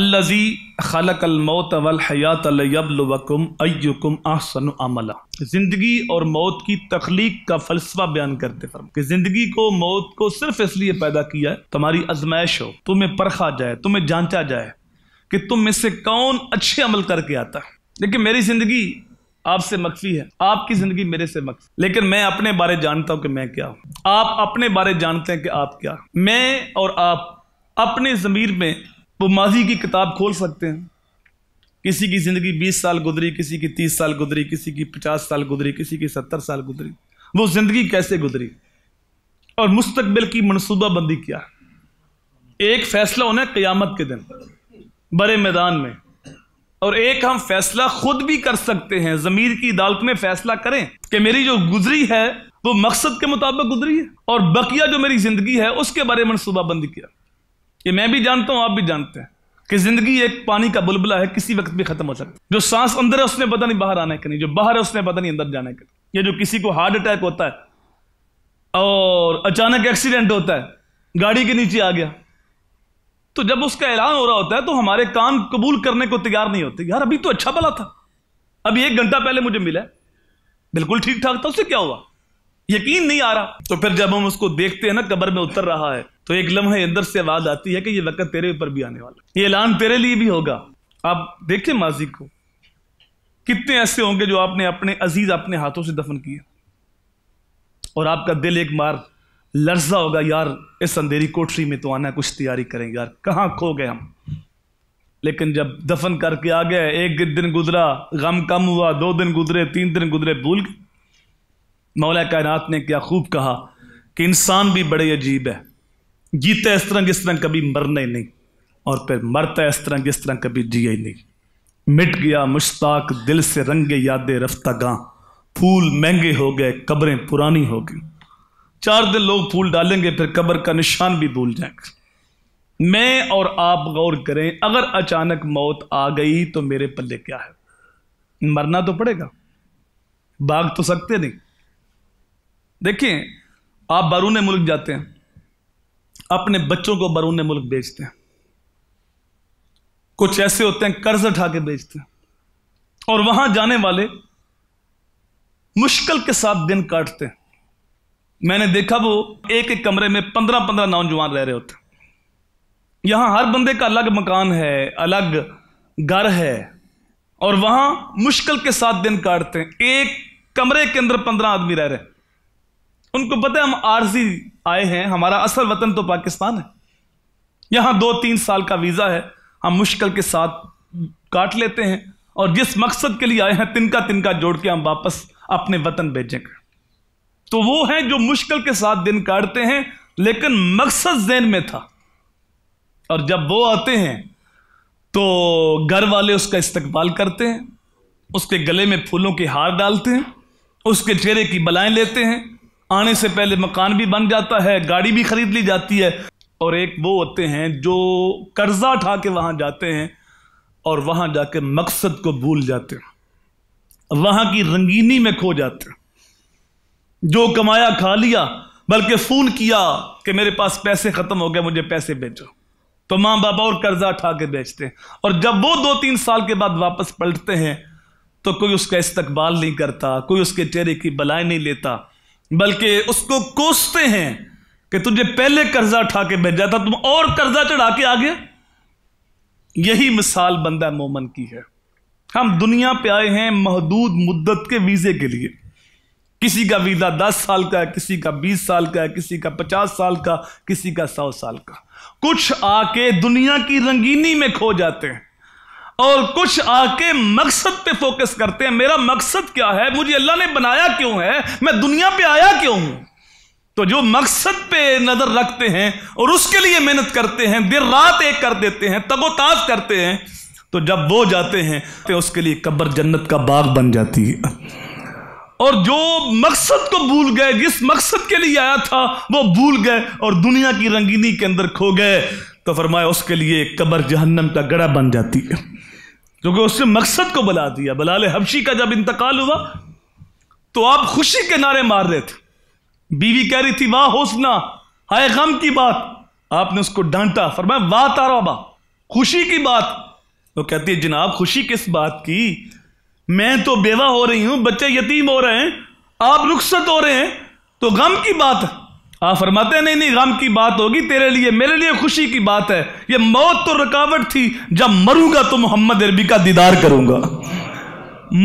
अल्लज़ी खलक़ल मौत वल हयात लियब्लुवकुम अय्युकुम अहसनु अमला। जिंदगी और मौत की तख्लीक का फलसफा बयान करते फरमा कि जिंदगी को मौत को सिर्फ इसलिए पैदा किया है तुम्हारी आजमाइश हो, तुम्हें परखा जाए, तुम्हें जांचा जाए कि तुम में से कौन अच्छे अमल करके आता है। लेकिन मेरी जिंदगी आपसे मख्फी है, आपकी जिंदगी मेरे से मख्फी, लेकिन मैं अपने बारे जानता हूं कि मैं क्या हूं, आप अपने बारे जानते हैं कि आप क्या। मैं और आप अपने ज़मीर में वो माजी की किताब खोल सकते हैं। किसी की जिंदगी 20 साल गुजरी, किसी की 30 साल गुजरी, किसी की 50 साल गुजरी, किसी की 70 साल गुजरी। वो जिंदगी कैसे गुजरी और मुस्तकबिल की मनसूबाबंदी क्या है। एक फैसला होना है क़यामत के दिन बड़े मैदान में, और एक हम फैसला खुद भी कर सकते हैं, ज़मीर की अदालत में फैसला करें कि मेरी जो गुजरी है वो मकसद के मुताबिक गुजरी है, और बकिया जो मेरी जिंदगी है उसके बारे में मनसूबाबंदी किया। ये मैं भी जानता हूं, आप भी जानते हैं कि जिंदगी एक पानी का बुलबुला है, किसी वक्त भी खत्म हो सकता है। जो सांस अंदर है उसने पता नहीं बाहर आना है कि नहीं, जो बाहर है उसने पता नहीं अंदर जाना है कि नहीं। ये जो किसी को हार्ट अटैक होता है और अचानक एक्सीडेंट होता है, गाड़ी के नीचे आ गया, तो जब उसका ऐलान हो रहा होता है तो हमारे कान कबूल करने को तैयार नहीं होते। यार अभी तो अच्छा भला था, अभी 1 घंटा पहले मुझे मिला, बिल्कुल ठीक ठाक था, उससे क्या हुआ, यकीन नहीं आ रहा। तो फिर जब हम उसको देखते हैं ना कब्र में उतर रहा है, तो एक लम्हे अंदर से आवाज आती है कि ये वक्त तेरे ऊपर भी आने वाला, ये ऐलान तेरे लिए भी होगा। आप देखिए माजी को, कितने ऐसे होंगे जो आपने अपने अजीज अपने हाथों से दफन किए और आपका दिल एक बार लर्जा होगा, यार इस अंधेरी कोठरी में तो आना, कुछ तैयारी करेंगे, यार कहां खो गए हम। लेकिन जब दफन करके आ गए, 1 दिन गुजरा, गम कम हुआ, 2 दिन गुजरे, 3 दिन गुजरे, भूल गए। मौला कायनात ने क्या खूब कहा कि इंसान भी बड़े अजीब है, जीता इस तरह जिस तरह कभी मरना ही नहीं, और फिर मरता इस तरह जिस तरह कभी जिया ही नहीं। मिट गया मुश्ताक दिल से रंगे यादें रफ्तागां, फूल महंगे हो गए कब्रें पुरानी हो गई। 4 दिन लोग फूल डालेंगे, फिर कब्र का निशान भी भूल जाएंगे। मैं और आप गौर करें, अगर अचानक मौत आ गई तो मेरे पल्ले क्या है। मरना तो पड़ेगा, भाग तो सकते नहीं। देखिए, आप बैरून मुल्क जाते हैं, अपने बच्चों को बैरून मुल्क बेचते हैं, कुछ ऐसे होते हैं कर्ज उठा के बेचते हैं, और वहां जाने वाले मुश्किल के साथ दिन काटते हैं। मैंने देखा वो एक कमरे में 15-15 नौजवान रह रहे होते हैं। यहां हर बंदे का अलग मकान है, अलग घर है, और वहां मुश्किल के साथ दिन काटते हैं। एक कमरे के अंदर 15 आदमी रह रहे हैं। उनको पता है हम आरजी आए हैं, हमारा असल वतन तो पाकिस्तान है, यहां 2-3 साल का वीजा है, हम मुश्किल के साथ काट लेते हैं, और जिस मकसद के लिए आए हैं तिनका जोड़ के हम वापस अपने वतन भेजेंगे। तो वो हैं जो मुश्किल के साथ दिन काटते हैं, लेकिन मकसद ज़हन में था। और जब वो आते हैं तो घर वाले उसका इस्तकबाल करते हैं, उसके गले में फूलों के हार डालते हैं, उसके चेहरे की बलाएं लेते हैं। आने से पहले मकान भी बन जाता है, गाड़ी भी खरीद ली जाती है। और एक वो होते हैं जो कर्जा उठा के वहां जाते हैं और वहां जाके मकसद को भूल जाते हैं, वहां की रंगीनी में खो जाते हैं। जो कमाया खा लिया, बल्कि फोन किया कि मेरे पास पैसे खत्म हो गए, मुझे पैसे भेजो, तो माँ बाबा और कर्जा उठा के बेचते हैं। और जब वो 2-3 साल के बाद वापस पलटते हैं तो कोई उसका इस्तकबाल नहीं करता, कोई उसके चेहरे की बलाएं नहीं लेता, बल्कि उसको कोसते हैं कि तुझे पहले कर्जा उठा के भेजा था, तुम और कर्जा चढ़ा के आ गए। यही मिसाल बंदा मोमन की है। हम दुनिया पे आए हैं महदूद मुद्दत के वीजे के लिए। किसी का वीजा 10 साल का है, किसी का 20 साल का है, किसी का 50 साल का, किसी का 100 साल का। कुछ आके दुनिया की रंगीनी में खो जाते हैं और कुछ आके मकसद पे फोकस करते हैं। मेरा मकसद क्या है, मुझे अल्लाह ने बनाया क्यों है, मैं दुनिया पे आया क्यों हूं। तो जो मकसद पे नजर रखते हैं और उसके लिए मेहनत करते हैं, दिन रात एक कर देते हैं, तगोताज करते हैं, तो जब वो जाते हैं तो उसके लिए कब्र जन्नत का बाग बन जाती है। और जो मकसद को भूल गए, जिस मकसद के लिए आया था वो भूल गए और दुनिया की रंगीनी के अंदर खो गए, तो फरमाया उसके लिए कब्र जहन्नम का गड़ा बन जाती है, क्योंकि उसने मकसद को बुला दिया। बिलाल हबशी का जब इंतकाल हुआ तो आप खुशी के नारे मार रहे थे, बीवी कह रही थी वाह हुस्ना, हाय गम की बात। आपने उसको डांटा, फरमाया वाह ताराबा, खुशी की बात। वो कहती है जनाब खुशी किस बात की, मैं तो बेवा हो रही हूं, बच्चे यतीम हो रहे हैं, आप रुखसत हो रहे हैं, तो गम की बात। आप फरमाते हैं नहीं नहीं गम की बात होगी तेरे लिए, मेरे लिए खुशी की बात है। ये मौत तो रुकावट थी, जब मरूंगा तो मोहम्मद अरबी का दीदार करूंगा,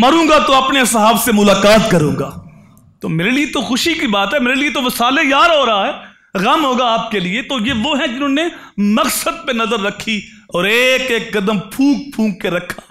मरूंगा तो अपने साहब से मुलाकात करूंगा। तो मेरे लिए तो खुशी की बात है, मेरे लिए तो वसाले यार हो रहा है, गम होगा आपके लिए। तो ये वो है जिन्होंने मकसद पे नजर रखी और एक एक कदम फूंक फूंक के रखा।